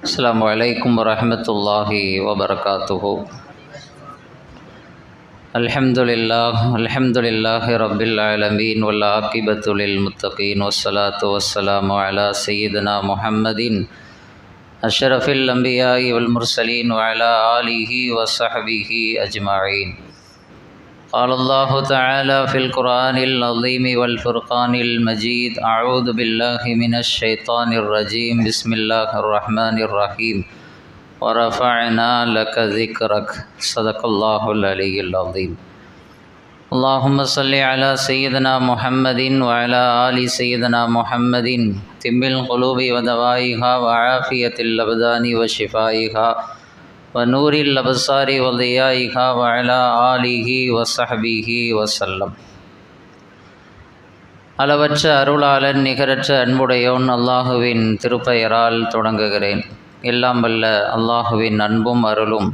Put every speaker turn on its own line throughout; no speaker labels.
அஸ்ஸலாமு அலைக்கும் வரஹ்மத்துல்லாஹி வபரகாத்துஹு. அல்ஹம்துலில்லாஹி ரப்பில் ஆலமீன் வல் ஆகிபத்து லில் முத்தகீன் வஸ்ஸலாத்து வஸ்ஸலாமு அலா சய்யிதினா முஹம்மதின் அஷ்ரஃபில் அன்பியாஇ வல் முர்சலீன் வ அலா ஆலிஹி வஸஹ்பிஹி அஜ்மஈன். قال الله تعالى في القرآن العظيم والفرقان المجيد: أعوذ بالله من الشيطان الرجيم. بسم الله الرحمن الرحيم. ورفعنا لك ذكرك. صدق الله العلي العظيم. اللهم صل على سيدنا محمد وعلى آل سيدنا محمد طب القلوب ودوائها وعافية الأبدان وشفائها ونور الأبصار وضيائها وعلى آله وصحبه وسلم. அளவற்ற அருளாளன் நிகரற்ற அன்புடையோன் அல்லாஹுவின் திருப்பெயரால் தொடங்குகிறேன். எல்லாம் வல்ல அல்லாஹுவின் அன்பும் அருளும்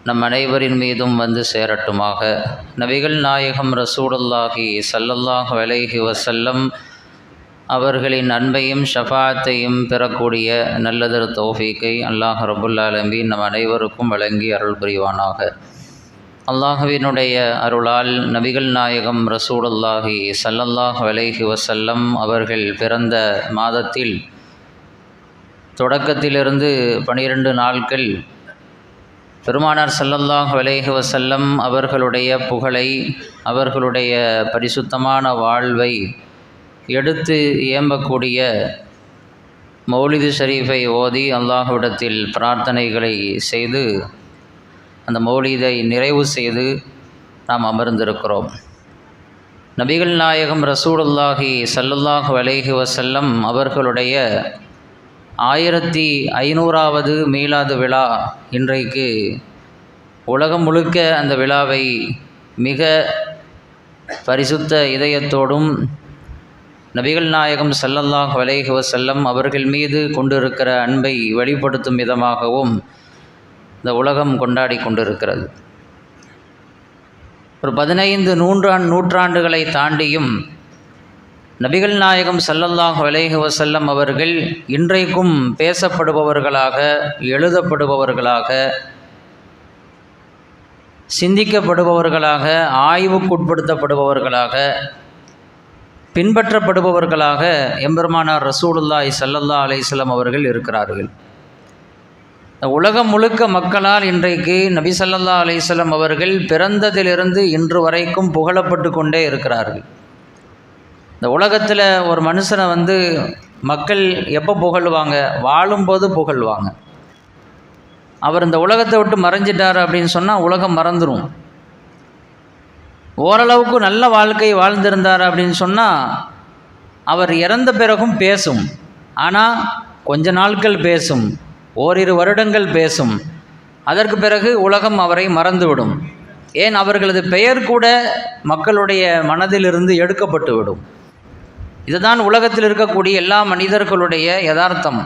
நம் அனைவரின் மீதும் வந்து சேரட்டுமாக. நபிகள் நாயகம் ரசூலுல்லாஹி ஸல்லல்லாஹு அலைஹி வஸல்லம் அவர்களின் அன்பையும் ஷஃபாஅத்தையும் பெறக்கூடிய நல்லதொரு தௌஃபீக்கை அல்லாஹ் ரப்புல் ஆலமீன் நம் அனைவருக்கும் வழங்கி அருள் புரிவானாக. அல்லாஹுவினுடைய அருளால் நபிகள் நாயகம் ரசூலுல்லாஹி ஸல்லல்லாஹு அலைஹி வஸல்லம் அவர்கள் பிறந்த மாதத்தில் தொடக்கத்திலிருந்து 12 நாட்கள் பெருமானார் ஸல்லல்லாஹு அலைஹி வஸல்லம் அவர்களுடைய புகழை, அவர்களுடைய பரிசுத்தமான வாழ்வை எடுத்து ஏம்பக்கூடிய மௌலிது ஷரீஃபை ஓதி அல்லாஹ்விடத்தில் பிரார்த்தனைகளை செய்து அந்த மௌலிதை நிறைவு செய்து நாம் அமர்ந்திருக்கிறோம். நபிகள் நாயகம் ரசூலுல்லாஹி ஸல்லல்லாஹு அலைஹி வஸல்லம் அவர்களுடைய 1500வது மீலாது விழா இன்றைக்கு உலகம் முழுக்க அந்த விழாவை மிக பரிசுத்த இதயத்தோடும் நபிகள் நாயகம் ஸல்லல்லாஹு அலைஹி வஸல்லம் அவர்கள் மீது கொண்டிருக்கிற அன்பை வெளிப்படுத்தும் விதமாகவும் இந்த உலகம் கொண்டாடி கொண்டிருக்கிறது. ஒரு 15 நூற்றாண்டுகளை தாண்டியும் நபிகள் நாயகம் ஸல்லல்லாஹு அலைஹி வஸல்லம் அவர்கள் இன்றைக்கும் பேசப்படுபவர்களாக, எழுதப்படுபவர்களாக, சிந்திக்கப்படுபவர்களாக, ஆய்வுக்குட்படுத்தப்படுபவர்களாக, பின்பற்றப்படுபவர்களாக எம்பெருமானார் ரசூலுல்லாஹி ஸல்லல்லாஹு அலைஹி வஸல்லம் அவர்கள் இருக்கிறார்கள். உலகம் முழுக்க மக்களால் இன்றைக்கு நபி ஸல்லல்லாஹு அலைஹி வஸல்லம் அவர்கள் பிறந்ததிலிருந்து இன்று வரைக்கும் புகழப்பட்டு கொண்டே இருக்கிறார்கள். இந்த உலகத்தில் ஒரு மனுஷனை மக்கள் எப்போ புகழ்வாங்க? வாழும்போது புகழ்வாங்க. அவர் இந்த உலகத்தை விட்டு மறைஞ்சிட்டார் அப்படின்னு சொன்னால் உலகம் மறந்துடும். ஓரளவுக்கு நல்ல வாழ்க்கை வாழ்ந்திருந்தார் அப்படின்னு சொன்னால் அவர் இறந்த பிறகும் பேசும். ஆனால் கொஞ்ச நாட்கள் பேசும், ஓரிரு வருடங்கள் பேசும். அதற்கு பிறகு உலகம் அவரை மறந்துவிடும். ஏன், அவர்களது பெயர் கூட மக்களுடைய மனதிலிருந்து எடுக்கப்பட்டு விடும். இதுதான் உலகத்தில் இருக்கக்கூடிய எல்லா மனிதர்களுடைய யதார்த்தம்.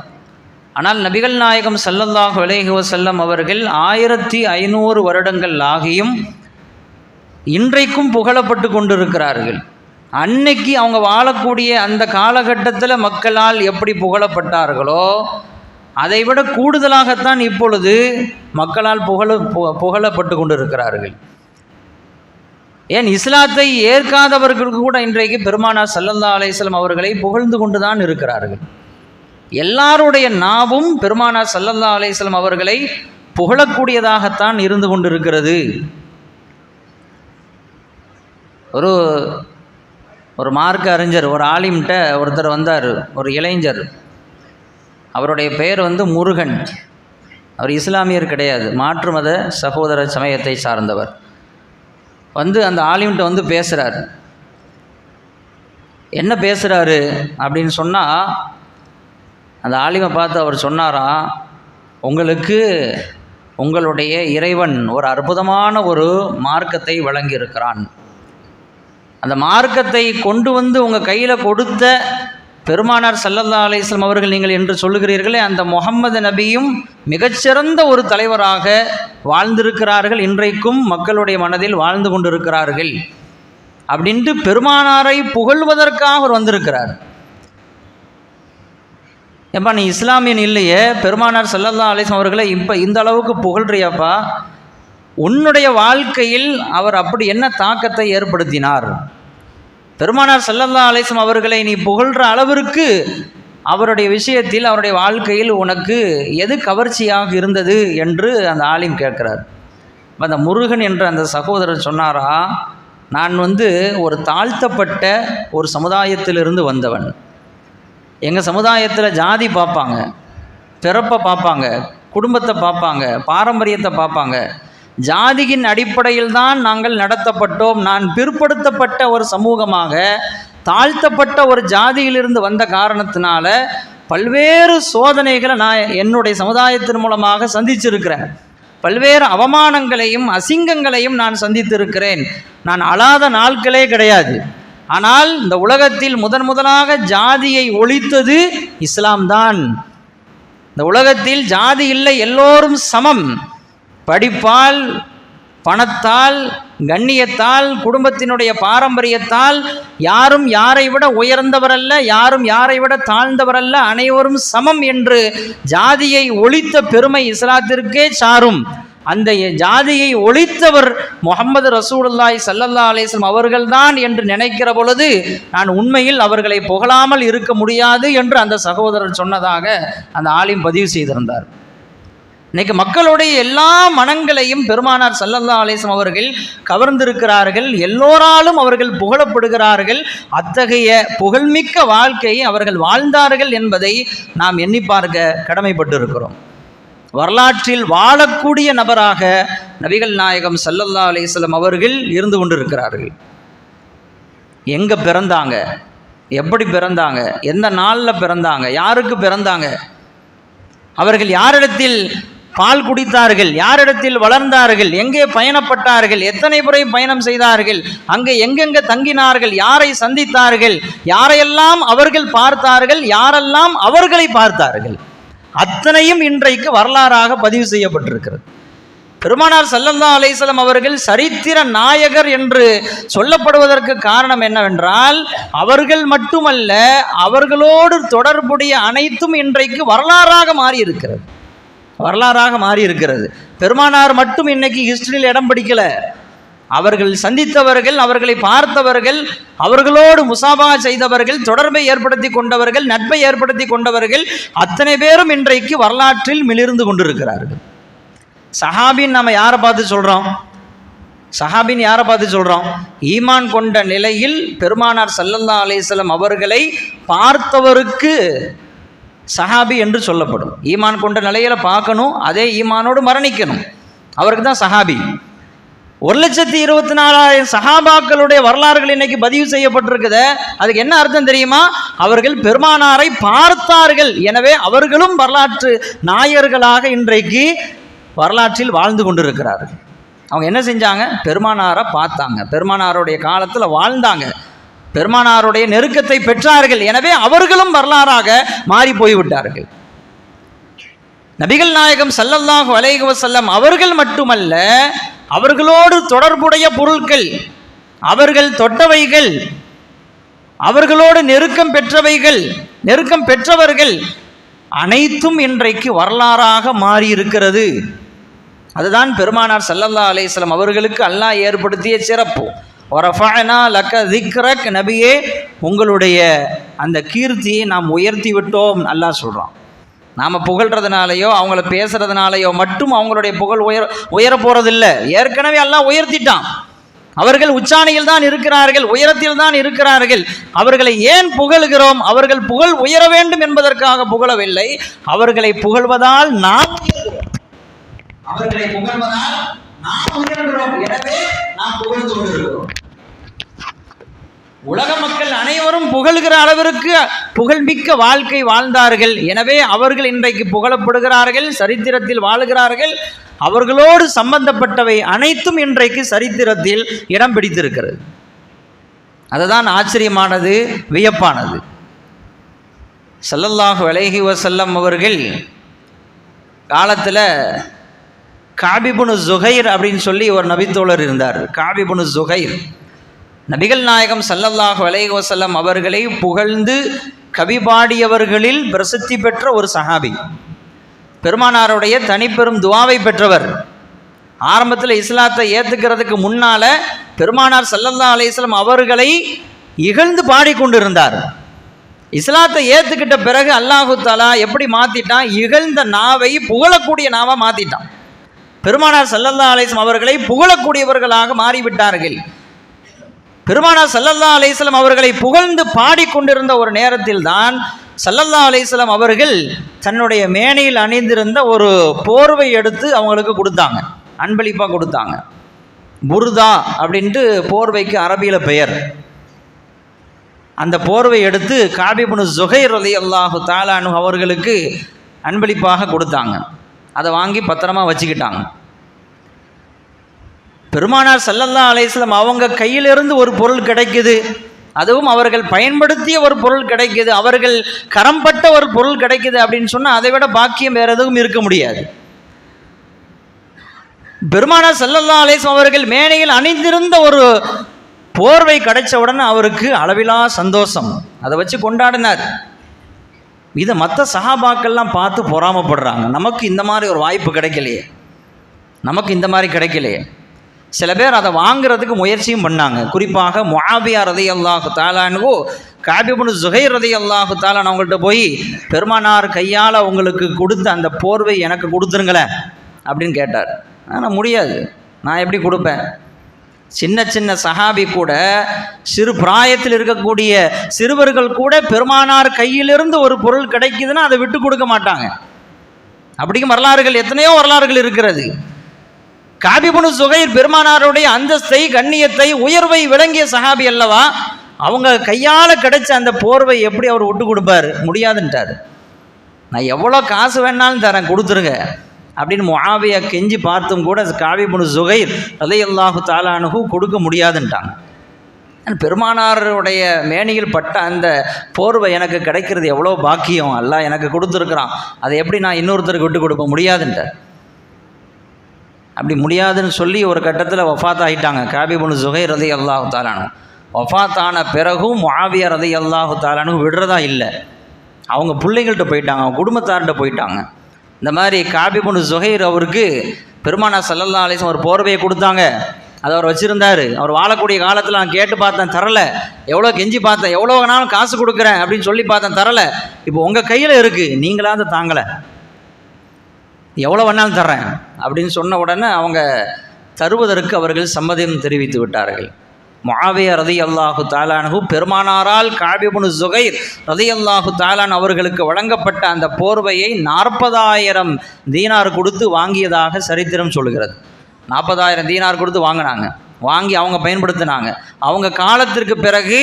ஆனால் நபிகள் நாயகம் ஸல்லல்லாஹு அலைஹி வஸல்லம் அவர்கள் 1500 வருடங்கள் ஆகியும் இன்றைக்கும் புகழப்பட்டு கொண்டிருக்கிறார்கள். அன்னைக்கு அவங்க வாழக்கூடிய அந்த காலகட்டத்தில் மக்களால் எப்படி புகழப்பட்டார்களோ அதைவிட கூடுதலாகத்தான் இப்பொழுது மக்களால் புகழப்பட்டு கொண்டிருக்கிறார்கள். ஏன், இஸ்லாத்தை ஏற்காதவர்களுக்கு கூட இன்றைக்கு பெருமானார் ஸல்லல்லாஹு அலைஹி வஸல்லம் அவர்களை புகழ்ந்து கொண்டு தான் இருக்கிறார்கள். எல்லாருடைய நாவும் பெருமானார் ஸல்லல்லாஹு அலைஹி வஸல்லம் அவர்களை புகழக்கூடியதாகத்தான் இருந்து கொண்டிருக்கிறது. ஒரு மார்க்க அறிஞர், ஒரு ஆலிம்கிட்ட ஒருத்தர் வந்தார், ஒரு இளைஞர். அவருடைய பெயர் முருகன். அவர் இஸ்லாமியர் கிடையாது, மாற்று மத சகோதர சமயத்தை சார்ந்தவர். அந்த ஆலிம்கிட்ட பேசுகிறார். என்ன பேசுகிறாரு அப்படின்னு சொன்னால், அந்த ஆலிமை பார்த்து அவர் சொன்னாராம், உங்களுக்கு உங்களுடைய இறைவன் ஒரு அற்புதமான ஒரு மார்க்கத்தை வழங்கியிருக்கிறான். அந்த மார்க்கத்தை கொண்டு உங்கள் கையில் கொடுத்த பெருமானார் ஸல்லல்லாஹு அலைஹி வஸல்லம் அவர்கள் நீங்கள் என்று சொல்லுகிறீர்களே, அந்த முஹம்மது நபியும் மிகச்சிறந்த ஒரு தலைவராக வாழ்ந்திருக்கிறார்கள், இன்றைக்கும் மக்களுடைய மனதில் வாழ்ந்து கொண்டிருக்கிறார்கள் அப்படின்ட்டு பெருமானாரை புகழ்வதற்காக அவர் வந்திருக்கிறார். ஏப்பா நீ இஸ்லாமியன் இல்லையே, பெருமானார் ஸல்லல்லாஹு அலைஹி வஸல்லம் அவர்களை இப்போ இந்த அளவுக்கு புகழ்றியாப்பா, உன்னுடைய வாழ்க்கையில் அவர் அப்படி என்ன தாக்கத்தை ஏற்படுத்தினார்? பெருமானார் ஸல்லல்லாஹு அலைஹி வஸல்லம் அவர்களை நீ புகழ்கிற அளவிற்கு அவருடைய விஷயத்தில் அவருடைய வாழ்க்கையில் உனக்கு எது கவர்ச்சியாக இருந்தது என்று அந்த ஆலிம் கேட்குறார். அந்த முருகன் என்ற அந்த சகோதரர் சொன்னாரா, நான் ஒரு தாழ்த்தப்பட்ட ஒரு சமுதாயத்திலிருந்து வந்தவன். எங்கள் சமுதாயத்தில் ஜாதி பார்ப்பாங்க, பிறப்பை பார்ப்பாங்க, குடும்பத்தை பார்ப்பாங்க, பாரம்பரியத்தை பார்ப்பாங்க. ஜாதியின் அடிப்படையில் தான் நாங்கள் நடத்தப்பட்டோம். நான் பிற்படுத்தப்பட்ட ஒரு சமூகமாக தாழ்த்தப்பட்ட ஒரு ஜாதியிலிருந்து வந்த காரணத்தினால பல்வேறு சோதனைகளை நான் என்னுடைய சமுதாயத்தின் மூலமாக சந்திச்சிருக்கிறேன். பல்வேறு அவமானங்களையும் அசிங்கங்களையும் நான் சந்தித்திருக்கிறேன். நான் அழாத நாட்களே கிடையாது. ஆனால் இந்த உலகத்தில் முதலாக ஜாதியை ஒழித்தது இஸ்லாம் தான். இந்த உலகத்தில் ஜாதி இல்லை, எல்லோரும் சமம். படிப்பால், பணத்தால், கண்ணியத்தால், குடும்பத்தினுடைய பாரம்பரியத்தால் யாரும் யாரை விட உயர்ந்தவரல்ல, யாரும் யாரை விட தாழ்ந்தவரல்ல, அனைவரும் சமம் என்று ஜாதியை ஒழித்த பெருமை இஸ்லாத்திற்கே சாரும். அந்த ஜாதியை ஒழித்தவர் முஹம்மது ரசூலுல்லாஹி ஸல்லல்லாஹு அலைஹி வஸல்லம் அவர்கள்தான் என்று நினைக்கிற பொழுது நான் உண்மையில் அவர்களை புகழாமல் இருக்க முடியாது என்று அந்த சகோதரர் சொன்னதாக அந்த ஆலிம் பதிவு செய்திருந்தார். இன்னைக்கு மக்களுடைய எல்லா மனங்களையும் பெருமானார் ஸல்லல்லாஹு அலைஹி வஸல்லம் அவர்கள் கவர்ந்திருக்கிறார்கள். எல்லோராலும் அவர்கள் புகழப்படுகிறார்கள். அத்தகைய புகழ்மிக்க வாழ்க்கையை அவர்கள் வாழ்ந்தார்கள் என்பதை நாம் எண்ணி பார்க்க கடமைப்பட்டிருக்கிறோம். வரலாற்றில் வாழக்கூடிய நபராக நபிகள் நாயகம் ஸல்லல்லாஹு அலைஹி வஸல்லம் அவர்கள் இருந்து கொண்டிருக்கிறார்கள். எங்கே பிறந்தாங்க, எப்படி பிறந்தாங்க, எந்த நாளில் பிறந்தாங்க, யாருக்கு பிறந்தாங்க, அவர்கள் யாரிடத்தில் பால் குடித்தார்கள், யாரிடத்தில் வளர்ந்தார்கள், எங்கே பயணப்பட்டார்கள், எத்தனை முறை பயணம் செய்தார்கள், அங்கே எங்கெங்கே தங்கினார்கள், யாரை சந்தித்தார்கள், யாரையெல்லாம் அவர்கள் பார்த்தார்கள், யாரெல்லாம் அவர்களை பார்த்தார்கள், அத்தனையும் இன்றைக்கு வரலாறாக பதிவு செய்யப்பட்டிருக்கிறது. பெருமானார் ஸல்லல்லாஹு அலைஹி வஸல்லம் அவர்கள் சரித்திர நாயகர் என்று சொல்லப்படுவதற்கு காரணம் என்னவென்றால், அவர்கள் மட்டுமல்ல, அவர்களோடு தொடர்புடைய அனைத்தும் இன்றைக்கு வரலாறாக மாறி இருக்கிறது. வரலாறாக மாறி இருக்கிறது. பெருமானார் மட்டும் இன்னைக்கு ஹிஸ்டரியில் இடம் பிடிக்கல. அவர்கள் சந்தித்தவர்கள், அவர்களை பார்த்தவர்கள், அவர்களோடு முசாபா செய்தவர்கள், தொடர்பை ஏற்படுத்தி கொண்டவர்கள், நட்பை ஏற்படுத்தி கொண்டவர்கள் அத்தனை பேரும் இன்றைக்கு வரலாற்றில் மிளிர்ந்து கொண்டிருக்கிறார்கள். சஹாபின் நம்ம யாரை பார்த்து சொல்கிறோம்? சஹாபின் யாரை பார்த்து சொல்கிறோம்? ஈமான் கொண்ட நிலையில் பெருமானார் ஸல்லல்லாஹு அலைஹி வஸல்லம் அவர்களை பார்த்தவருக்கு சஹாபி என்று சொல்லப்படும். ஈமான் கொண்ட நிலையில் பார்க்கணும், அதே ஈமானோடு மரணிக்கணும், அவருக்கு தான் சஹாபி. 1,24,000 சஹாபாக்களுடைய வரலாறுகள் இன்னைக்கு பதிவு செய்யப்பட்டிருக்குது. அதுக்கு என்ன அர்த்தம் தெரியுமா? அவர்கள் பெருமானாரை பார்த்தார்கள். எனவே அவர்களும் வரலாற்று நாயகர்களாக இன்றைக்கு வரலாற்றில் வாழ்ந்து கொண்டிருக்கிறார்கள். அவங்க என்ன செஞ்சாங்க? பெருமானாரை பார்த்தாங்க, பெருமானாருடைய காலத்தில் வாழ்ந்தாங்க, பெருமானாருடைய நெருக்கத்தை பெற்றார்கள். எனவே அவர்களும் வரலாறாக மாறி போய்விட்டார்கள். நபிகள் நாயகம் ஸல்லல்லாஹு அலைஹி வஸல்லம் அவர்கள் மட்டுமல்ல, அவர்களோடு தொடர்புடைய பொருட்கள், அவர்கள் தொட்டவைகள், அவர்களோடு நெருக்கம் பெற்றவர்கள் அனைத்தும் இன்றைக்கு வரலாறாக மாறி இருக்கிறது. அதுதான் பெருமானார் ஸல்லல்லாஹு அலைஹி வஸல்லம் அவர்களுக்கு அல்லாஹ் ஏற்படுத்திய சிறப்பு. வரஃபஅனா லக திக்ரக், நபியே உங்களுடைய அந்த கீர்த்தியை நாம் உயர்த்தி விட்டோம் அல்லாஹ் சொல்கிறான். நாம் புகழ்கிறதுனாலையோ அவங்கள பேசுகிறதுனாலையோ மட்டும் அவங்களுடைய புகழ் உயர போகிறதில்லை. ஏற்கனவே அல்லாஹ் உயர்த்திட்டான். அவர்கள் உச்சாணியில் தான் இருக்கிறார்கள், உயரத்தில் தான் இருக்கிறார்கள். அவர்களை ஏன் புகழ்கிறோம்? அவர்கள் புகழ் உயர வேண்டும் என்பதற்காக புகழவில்லை. அவர்களை புகழ்வதால் நாம் உயர்கிறோம். அவர்களை புகழ்வதால் நாம் உயர்கிறோம். எனவே நாம் புகழ்ந்து கொண்டிருக்கிறோம். உலக மக்கள் அனைவரும் புகழ்கிற அளவிற்கு புகழ்மிக்க வாழ்க்கை வாழ்ந்தார்கள். எனவே அவர்கள் இன்றைக்கு புகழப்படுகிறார்கள், சரித்திரத்தில் வாழுகிறார்கள். அவர்களோடு சம்பந்தப்பட்டவை அனைத்தும் இன்றைக்கு சரித்திரத்தில் இடம் பிடித்திருக்கிறது. அதுதான் ஆச்சரியமானது, வியப்பானது. ஸல்லல்லாஹு அலைஹி வஸல்லம் அவர்கள் காலத்தில் காப் இப்னு ஸுஹைர் அப்படின்னு சொல்லி ஒரு நபித்தோழர் இருந்தார். காப் இப்னு ஸுஹைர் நபிகள் நாயகம் ஸல்லல்லாஹு அலைஹி வஸல்லம் அவர்களை புகழ்ந்து கவி பாடியவர்களில் பிரசித்தி பெற்ற ஒரு சஹாபி, பெருமானாருடைய தனிப்பெரும் துவாவை பெற்றவர். ஆரம்பத்தில் இஸ்லாத்தை ஏற்றுக்கிறதுக்கு முன்னால் பெருமானார் ஸல்லல்லாஹு அலைஹி வஸல்லம் அவர்களை இகழ்ந்து பாடிக்கொண்டிருந்தார். இஸ்லாத்தை ஏற்றுக்கிட்ட பிறகு அல்லாஹு தஆலா எப்படி மாற்றிட்டான்? இகழ்ந்த நாவை புகழக்கூடிய நாவாக மாற்றிட்டான். பெருமானார் ஸல்லல்லாஹு அலைஹி வஸல்லம் அவர்களை புகழக்கூடியவர்களாக மாறிவிட்டார்கள். பெருமானார் ஸல்லல்லாஹு அலைஹி வஸல்லம் அவர்களை புகழ்ந்து பாடிக்கொண்டிருந்த ஒரு நேரத்தில் தான் ஸல்லல்லாஹு அலைஹி வஸல்லம் அவர்கள் தன்னுடைய மேனையில் அணிந்திருந்த ஒரு போர்வை எடுத்து அவங்களுக்கு கொடுத்தாங்க, அன்பளிப்பாக கொடுத்தாங்க. புர்தா அப்படின்ட்டு போர்வைக்கு அரபியில் பெயர். அந்த போர்வை எடுத்து கஅப் இப்னு ஸுஹைர் ரலியல்லாஹு தஆலா அன்ஹு அவர்களுக்கு அன்பளிப்பாக கொடுத்தாங்க. அதை வாங்கி பத்திரமா வச்சுக்கிட்டாங்க. பெருமானார் ஸல்லல்லாஹு அலைஹி வஸல்லம் அவங்க கையிலிருந்து ஒரு பொருள் கிடைக்குது, அதுவும் அவர்கள் பயன்படுத்திய ஒரு பொருள் கிடைக்குது, அவர்கள் கரம்பட்ட ஒரு பொருள் கிடைக்குது அப்படின்னு சொன்னால் அதை விட பாக்கியம் வேறு எதுவும் இருக்க முடியாது. பெருமானார் ஸல்லல்லாஹு அலைஹி வஸல்லம் அவர்கள் மேனையில் அணிந்திருந்த ஒரு போர்வை கிடைச்ச உடனே அவருக்கு அளவிலா சந்தோஷம், அதை வச்சு கொண்டாடினார். இதை மற்ற சஹாபாக்கள்லாம் பார்த்து பொறாமப்படுறாங்க. நமக்கு இந்த மாதிரி ஒரு வாய்ப்பு கிடைக்கலையே, நமக்கு இந்த மாதிரி கிடைக்கலையே. சில பேர் அதை வாங்கிறதுக்கு முயற்சியும் பண்ணாங்க. குறிப்பாக முஆவியா ரலியல்லாஹு தஆலா அன்ஹு கஅப் இப்னு ஸுஹைர் ரலியல்லாஹு தஆலா அவங்கள்ட்ட போய், பெருமானார் கையால் உங்களுக்கு கொடுத்த அந்த போர்வை எனக்கு கொடுத்துருங்களேன் அப்படின்னு கேட்டார். ஆனால் முடியாது, நான் எப்படி கொடுப்பேன்? சின்ன சின்ன சஹாபி கூட, சிறு பிராயத்தில் இருக்கக்கூடிய சிறுவர்கள் கூட பெருமானார் கையிலிருந்து ஒரு பொருள் கிடைக்குதுன்னா அதை விட்டு கொடுக்க மாட்டாங்க. அப்படிக்கும் வரலாறுகள், எத்தனையோ வரலாறுகள் இருக்கிறது. கஅப் இப்னு ஸுஹைர் பெருமானாருடைய அந்தஸ்தை, கண்ணியத்தை, உயர்வை விளங்கிய சஹாபி அல்லவா? அவங்க கையால் கிடைச்ச அந்த போர்வை எப்படி அவர் விட்டு கொடுப்பார்? முடியாதுன்ட்டார். நான் எவ்வளோ காசு வேணாலும் தரேன், கொடுத்துருங்க அப்படின்னு முஆவியா கெஞ்சி பார்த்தும் கூட கஅப் இப்னு ஸுஹைர் ரலியல்லாஹு தஆலா அன்ஹு கொடுக்க முடியாதுன்ட்டாங்க. பெருமானாருடைய மேனியில் பட்ட அந்த போர்வை எனக்கு கிடைக்கிறது எவ்வளோ பாக்கியம், அல்லாஹ் எனக்கு கொடுத்துருக்குறான், அதை எப்படி நான் இன்னொருத்தருக்கு விட்டு கொடுப்ப முடியாதுன்ட்டார். அப்படி முடியாதுன்னு சொல்லி ஒரு கட்டத்தில் வஃபாத் ஆகிட்டாங்க கஅப் இப்னு ஸுஹைர் ரலியல்லாஹு தஆலா அன்ஹு. வஃபாத் ஆன பிறகும் முஆவியா ரலியல்லாஹு தஆலா அன்ஹு விடுறதா இல்லை. அவங்க பிள்ளைங்கள்ட்ட போயிட்டாங்க, அவங்க குடும்பத்தார்கிட்ட போயிட்டாங்க. இந்த மாதிரி கஅப் இப்னு ஸுஹைர் அவருக்கு பெருமானார் ஸல்லல்லாஹு அலைஹி வஸல்லம் ஒரு போர்வையை கொடுத்தாங்க, அதை அவர் வச்சுருந்தார். அவர் வாழக்கூடிய காலத்தில் நான் கேட்டு பார்த்தேன், தரலை. எவ்வளோ கெஞ்சி பார்த்தேன், எவ்வளோ வேணாலும் காசு கொடுக்குறேன் அப்படின்னு சொல்லி பார்த்தேன், தரலை. இப்போ உங்கள் கையில் இருக்குது, நீங்களாவது தாங்கலை, எவ்வளோ வேணாலும் தர்றேன் அப்படின்னு சொன்ன உடனே அவங்க தருவதற்கு அவர்கள் சம்மதம் தெரிவித்து விட்டார்கள். முஆவியா ரலியல்லாஹு தஆலா அன்ஹு பெருமானாரால் கஅப் இப்னு ஸுஹைர் ரலியல்லாஹு தஆலா அவர்களுக்கு வழங்கப்பட்ட அந்த போர்வையை 40,000 தீனார் கொடுத்து வாங்கியதாக சரித்திரம் சொல்கிறது. 40,000 தீனார் கொடுத்து வாங்கினாங்க. வாங்கி அவங்க பயன்படுத்தினாங்க. அவங்க காலத்திற்கு பிறகு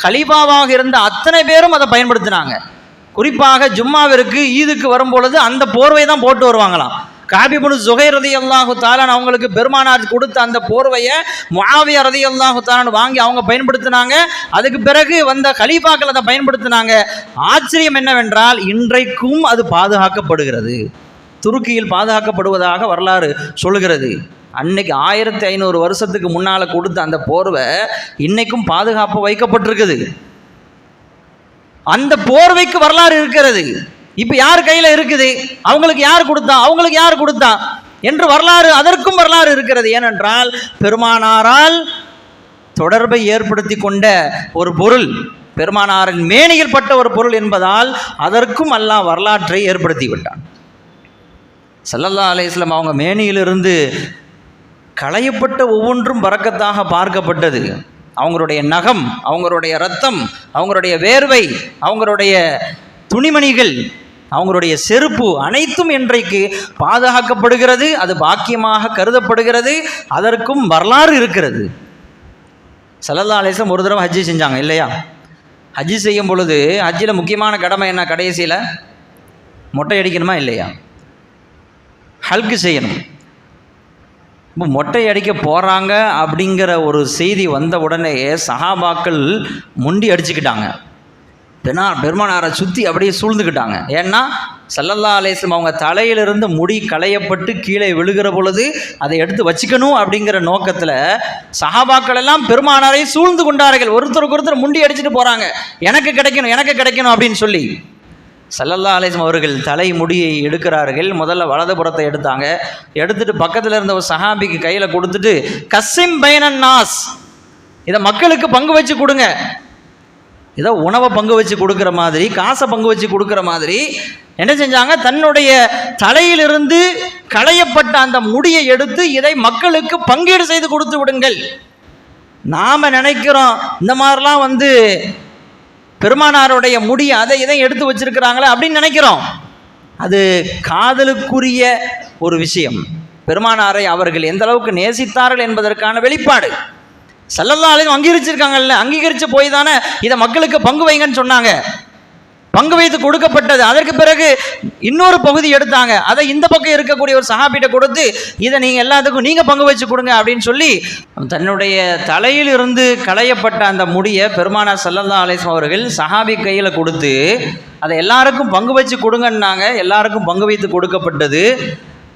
ஹலீஃபாவாக இருந்த அத்தனை பேரும் அதை பயன்படுத்தினாங்க. குறிப்பாக ஜும்மாவிற்கு, ஈதுக்கு வரும்பொழுது அந்த போர்வை தான் போட்டு வருவாங்களாம். கஅப் இப்னு ஸுஹைர் ரலியல்லாஹு தஆலா அவங்களுக்கு பெருமானார் கொடுத்த அந்த போர்வையை முஆவியா ரலியல்லாஹு தஆலா வாங்கி அவங்க பயன்படுத்தினாங்க. அதுக்கு பிறகு வந்த கலீஃபாக்கள் அதை பயன்படுத்தினாங்க. ஆச்சரியம் என்னவென்றால் இன்றைக்கும் அது பாதுகாக்கப்படுகிறது, துருக்கியில் பாதுகாக்கப்படுவதாக வரலாறு சொல்கிறது. அன்னைக்கு 1500 வருஷத்துக்கு முன்னால் கொடுத்த அந்த போர்வை இன்னைக்கும் பாதுகாப்பு வைக்கப்பட்டிருக்குது. அந்த போர்வைக்கு வரலாறு இருக்கிறது. இப்போ யார் கையில் இருக்குது, அவங்களுக்கு யார் கொடுத்தா, அவங்களுக்கு யார் கொடுத்தா என்று வரலாறு, அதற்கும் வரலாறு இருக்கிறது. ஏனென்றால் பெருமானாரால் தொடர்பை ஏற்படுத்தி கொண்ட ஒரு பொருள், பெருமானாரின் மேனியில் பட்ட ஒரு பொருள் என்பதால் அதற்கும் அல்லாஹ் வரலாற்றை ஏற்படுத்தி விட்டான். ஸல்லல்லாஹு அலைஹி வஸல்லம் அவங்க மேனியிலிருந்து களையப்பட்ட ஒவ்வொன்றும் பரக்கத்தாக பார்க்கப்பட்டது. அவங்களுடைய நகம், அவங்களுடைய இரத்தம், அவங்களுடைய வேர்வை, அவங்களுடைய துணிமணிகள், அவங்களுடைய செருப்பு அனைத்தும் இன்றைக்கு பாதுகாக்கப்படுகிறது. அது பாக்கியமாக கருதப்படுகிறது. அதற்கும் வரலாறு இருக்கிறது. ஸல்லல்லாஹு அலைஹி வஸல்லம் ஒரு தடவை ஹஜ்ஜி செஞ்சாங்க இல்லையா? ஹஜ்ஜி செய்யும் பொழுது ஹஜ்ஜில் முக்கியமான கடமை என்ன? கடைசியில் மொட்டை அடிக்கணுமா இல்லையா? ஹல்கு செய்யணும். இப்போ மொட்டை அடிக்க போகிறாங்க அப்படிங்கிற ஒரு செய்தி வந்த உடனே சஹாபாக்கள் முண்டி அடிச்சுக்கிட்டாங்க. பெருமானாரை சுற்றி அப்படியே சூழ்ந்துக்கிட்டாங்க. ஏன்னா ஸல்லல்லாஹு அலைஹி வஸல்லம் அவங்க தலையிலிருந்து முடி களையப்பட்டு கீழே விழுகிற பொழுது அதை எடுத்து வச்சுக்கணும் அப்படிங்கிற நோக்கத்தில் சஹாபாக்கள் எல்லாம் பெருமானாரை சூழ்ந்து கொண்டார்கள். ஒருத்தருக்கு ஒருத்தர் முண்டி அடிச்சுட்டு போகிறாங்க, எனக்கு கிடைக்கணும் எனக்கு கிடைக்கணும் அப்படின்னு சொல்லி. ஸல்லல்லாஹு அலைஹி வஸல்லம் அவர்கள் தலை முடியை எடுக்கிறார்கள். முதல்ல வலதுபுறத்தை எடுத்தாங்க. எடுத்துட்டு பக்கத்தில் இருந்த ஒரு சஹாபிக்கு கையில் கொடுத்துட்டு, கஸ்ஸிம் பைனன் நாஸ், இதை மக்களுக்கு பங்கு வச்சு கொடுங்க. ஏதோ உணவை பங்கு வச்சு கொடுக்குற மாதிரி, காசை பங்கு வச்சு கொடுக்குற மாதிரி என்ன செஞ்சாங்க, தன்னுடைய தலையிலிருந்து களையப்பட்ட அந்த முடியை எடுத்து இதை மக்களுக்கு பங்கீடு செய்து கொடுத்து விடுங்கள். நாம் நினைக்கிறோம் இந்த மாதிரிலாம் பெருமானாருடைய முடி அதை இதை எடுத்து வச்சிருக்கிறாங்களே அப்படின்னு நினைக்கிறோம். அது காதலுக்குரிய ஒரு விஷயம். பெருமானாரை அவர்கள் எந்த அளவுக்கு நேசித்தார்கள் என்பதற்கான வெளிப்பாடு. ஸல்லல்லாஹு அலைஹி வஸல்லம் அங்கீகரிச்சிருக்காங்கல்ல, அங்கீகரித்து போய் தானே இதை மக்களுக்கு பங்கு வைங்கன்னு சொன்னாங்க. பங்கு வைத்து கொடுக்கப்பட்டது. அதற்கு பிறகு இன்னொரு பகுதி எடுத்தாங்க, அதை இந்த பக்கம் இருக்கக்கூடிய ஒரு சஹாபிட்ட கொடுத்து, இதை நீங்கள் எல்லாத்துக்கும் நீங்கள் பங்கு வச்சு கொடுங்க அப்படின்னு சொல்லி தன்னுடைய தலையில் இருந்து களையப்பட்ட அந்த முடியை பெருமானார் ஸல்லல்லாஹு அலைஹி வஸல்லம் அவர்கள் சஹாபி கையில் கொடுத்து அதை எல்லாருக்கும் பங்கு வச்சு கொடுங்கன்னாங்க. எல்லாருக்கும் பங்கு வைத்து கொடுக்கப்பட்டது.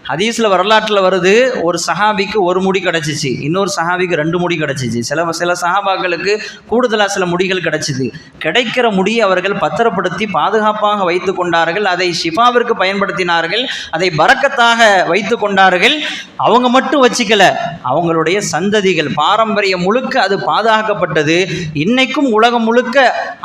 ஹதீஸில் வரலாற்றில் வருது, ஒரு சஹாபிக்கு ஒரு முடி கிடச்சிச்சு, இன்னொரு சஹாபிக்கு 2 முடி கிடச்சிச்சு, சில சஹாபாக்களுக்கு கூடுதலாக சில முடிகள் கிடச்சிது. கிடைக்கிற முடியை அவர்கள் பத்திரப்படுத்தி பாதுகாப்பாக வைத்து கொண்டார்கள். அதை ஷிஃபாவிற்கு பயன்படுத்தினார்கள், அதை பரக்கத்தாக வைத்து கொண்டார்கள். அவங்க மட்டும் வச்சிக்கல, அவங்களுடைய சந்ததிகள் பாரம்பரியம் முழுக்க அது பாதுகாக்கப்பட்டது. இன்னைக்கும் உலகம் முழுக்க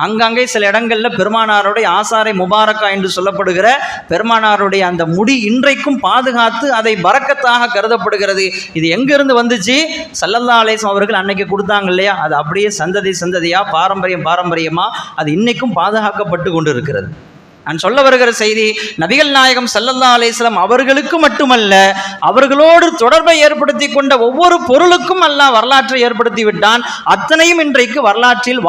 அங்கங்கே சில இடங்களில் பெருமானாருடைய ஆசாரை முபாரக்கா என்று சொல்லப்படுகிற பெருமானாருடைய அந்த முடி இன்றைக்கும் பாதுகாத்து அதை பரக்கத்தாக கருதப்படுகிறது. இது எங்கிருந்து வந்துச்சு? ஸல்லல்லாஹு அலைஹி வஸல்லம் அவர்கள் அன்னைக்கு கொடுத்தாங்க இல்லையா, அது அப்படியே சந்ததியா பாரம்பரியமா அது இன்னைக்கும் பாதுகாக்கப்பட்டு கொண்டு இருக்கிறது. நான் சொல்ல வருகிற செய்தி, நபிகள் நாயகம் ஸல்லல்லாஹு அலைஹி வஸல்லம் அவர்களுக்கு மட்டுமல்ல, அவர்களோடு தொடர்பை ஏற்படுத்தி கொண்ட ஒவ்வொரு பொருளுக்கும் அல்லாஹ் வரலாற்றை ஏற்படுத்தி விட்டான். அத்தனையும் இன்றைக்கு வரலாற்றில்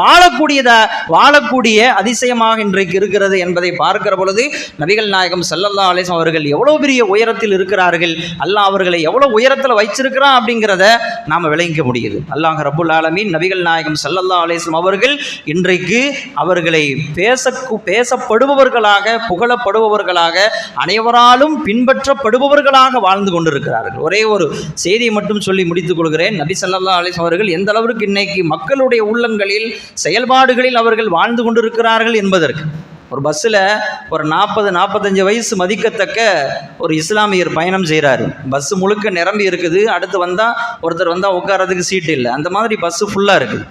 வாழக்கூடிய அதிசயமாக இன்றைக்கு இருக்கிறது என்பதை பார்க்கிற பொழுது நபிகள் நாயகம் ஸல்லல்லாஹு அலைஹி வஸல்லம் அவர்கள் எவ்வளோ பெரிய உயரத்தில் இருக்கிறார்கள், அல்லாஹ் அவர்களை எவ்வளோ உயரத்தில் வைச்சிருக்கிறான் அப்படிங்கிறத நாம் விளங்கிக்க முடியுது. அல்லாஹ் ரப்புல் ஆலமீன் நபிகள் நாயகம் ஸல்லல்லாஹு அலைஹி வஸல்லம் அவர்கள் இன்றைக்கு அவர்களை பேசப்படுபவர்கள், புகழப்படுபவர்களாக, அனைவராலும் பின்பற்றப்படுபவர்களாக வாழ்ந்து கொண்டிருக்கிறார்கள். ஒரே ஒரு செய்தியை மட்டும் சொல்லி முடித்துக் கொள்கிறேன். நபி ஸல்லல்லாஹு அலைஹி வஸல்லம் அவர்கள் எந்த அளவிற்கு இன்னைக்கு மக்களுடைய உள்ளங்களில் செயல்பாடுகளில் அவர்கள் வாழ்ந்து கொண்டிருக்கிறார்கள் என்பதற்கு, ஒரு பஸ்ஸில் ஒரு 40-45 வயசு மதிக்கத்தக்க ஒரு இஸ்லாமியர் பயணம் செய்கிறாரு. பஸ்ஸு முழுக்க நிரம்பி இருக்குது. அடுத்து ஒருத்தர் வந்தால் உட்காரதுக்கு சீட்டு இல்லை. அந்த மாதிரி பஸ்ஸு ஃபுல்லாக இருக்குது.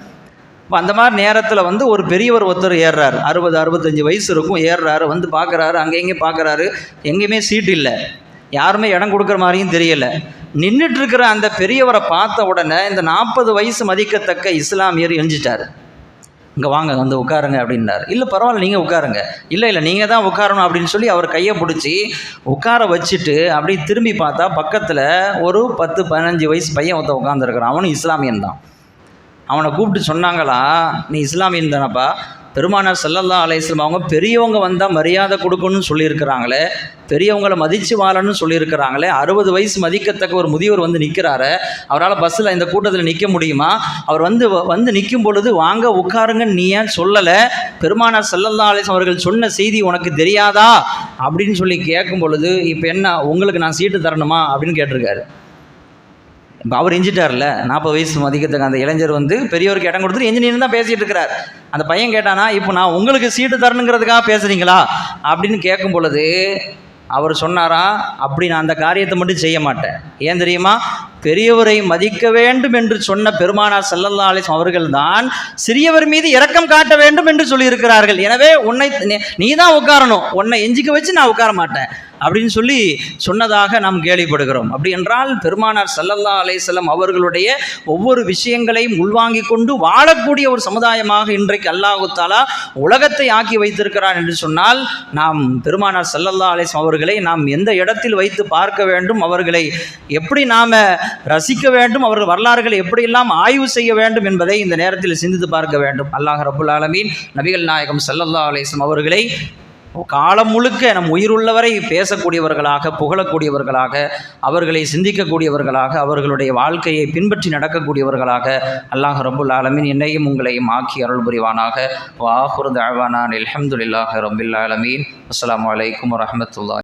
இப்போ அந்த மாதிரி நேரத்தில் ஒரு பெரியவர் ஒருத்தர் ஏறுறாரு, 60-65 வயசு இருக்கும், ஏறுறாரு. பார்க்குறாரு, அங்கே பார்க்குறாரு, எங்கேயுமே சீட்டு இல்லை, யாருமே இடம் கொடுக்குற மாதிரியும் தெரியலை. நின்றுட்டுருக்கிற அந்த பெரியவரை பார்த்த உடனே இந்த 40 வயசு மதிக்கத்தக்க இஸ்லாமியர் எஞ்சிட்டார். இங்கே வாங்க உட்காருங்க அப்படின்னாரு. இல்லை பரவாயில்ல, நீங்கள் உட்காருங்க. இல்லை நீங்கள் தான் உட்காரணும் அப்படின்னு சொல்லி அவர் கையை பிடிச்சி உட்கார வச்சுட்டு அப்படி திரும்பி பார்த்தா பக்கத்தில் ஒரு 10-15 வயசு பையன் ஒருத்தன் உட்காந்துருக்கிறான். அவனும் இஸ்லாமியன் தான். அவனை கூப்பிட்டு சொன்னாங்களா, நீ இஸ்லாமியன் தானப்பா, பெருமானார் ஸல்லல்லாஹு அலைஹி வஸல்லம் அவங்க பெரியவங்க வந்தால் மரியாதை கொடுக்கணும்னு சொல்லியிருக்கிறாங்களே, பெரியவங்களை மதித்து வாழணும்னு சொல்லியிருக்கிறாங்களே, 60 வயசு மதிக்கத்தக்க ஒரு முதியவர் நிற்கிறாரு, அவரால் பஸ்ஸில் இந்த கூட்டத்தில் நிற்க முடியுமா? அவர் வந்து நிற்கும் பொழுது வாங்க உட்காருங்கன்னு நீ ஏன் சொல்லலை? பெருமானார் ஸல்லல்லாஹு அலைஹி வஸல்லம் அவர்கள் சொன்ன செய்தி உனக்கு தெரியாதா அப்படின்னு சொல்லி கேட்கும் பொழுது, இப்போ என்ன உங்களுக்கு நான் சீட்டு தரணுமா அப்படின்னு கேட்டிருக்காரு. இப்போ அவர் எஞ்சிட்டார்ல, 40 வயசு மதிக்கத்தக்க அந்த இளைஞர் பெரியவருக்கு இடம் கொடுத்துட்டு எஞ்சினியர் தான் பேசிகிட்டு இருக்கிறார். அந்த பையன் கேட்டானா, இப்போ நான் உங்களுக்கு சீட்டு தரணுங்கிறதுக்காக பேசுகிறீங்களா அப்படின்னு கேட்கும் பொழுது அவர் சொன்னாரா, அப்படி நான் அந்த காரியத்தை மட்டும் செய்ய மாட்டேன். ஏன் தெரியுமா? பெரியவரை மதிக்க வேண்டும் என்று சொன்ன பெருமானார் ஸல்லல்லாஹு அலைஹி வஸல்லம் அவர்கள் தான் சிறியவர் மீது இரக்கம் காட்ட வேண்டும் என்று சொல்லியிருக்கிறார்கள். எனவே நீ தான் உட்காரணும், உன்னை எஞ்சிக்க வச்சு நான் உட்கார மாட்டேன் அப்படின்னு சொல்லி சொன்னதாக நாம் கேள்விப்படுகிறோம். அப்படி என்றால் பெருமானார் ஸல்லல்லாஹு அலைஹி வஸல்லம் அவர்களுடைய ஒவ்வொரு விஷயங்களையும் உள்வாங்கி கொண்டு வாழக்கூடிய ஒரு சமுதாயமாக இன்றைக்கு அல்லாஹ் தஆலா உலகத்தை ஆக்கி வைத்திருக்கிறார் என்று சொன்னால், நாம் பெருமானார் ஸல்லல்லாஹு அலைஹி வஸல்லம் அவர்களை நாம் எந்த இடத்தில் வைத்து பார்க்க வேண்டும், அவர்களை எப்படி நாம் ரசிக்க வேண்டும், அவர்கள் வரலாறுகளை எப்படியெல்லாம் ஆய்வு செய்ய வேண்டும் என்பதை இந்த நேரத்தில் சிந்தித்து பார்க்க வேண்டும். அல்லாஹ் ரப்புல் ஆலமீன் நபிகள் நாயகம் ஸல்லல்லாஹு அலைஹி வஸல்லம் அவர்களை காலம் முழுக்க நம் உயிருள்ளவரை பேசக்கூடியவர்களாக, புகழக்கூடியவர்களாக, அவர்களை சிந்திக்கக்கூடியவர்களாக, அவர்களுடைய வாழ்க்கையை பின்பற்றி நடக்கக்கூடியவர்களாக அல்லாஹ் ரப்புல் ஆலமீன் என்னையும் உங்களையும் ஆக்கி அருள் புரிவானாக. வ ஆகிரு தஅவானா அல்ஹம்துலில்லாஹி ரப்பில் ஆலமீன். அஸ்ஸலாமு அலைக்கும் வரஹ்மத்துல்லாஹி.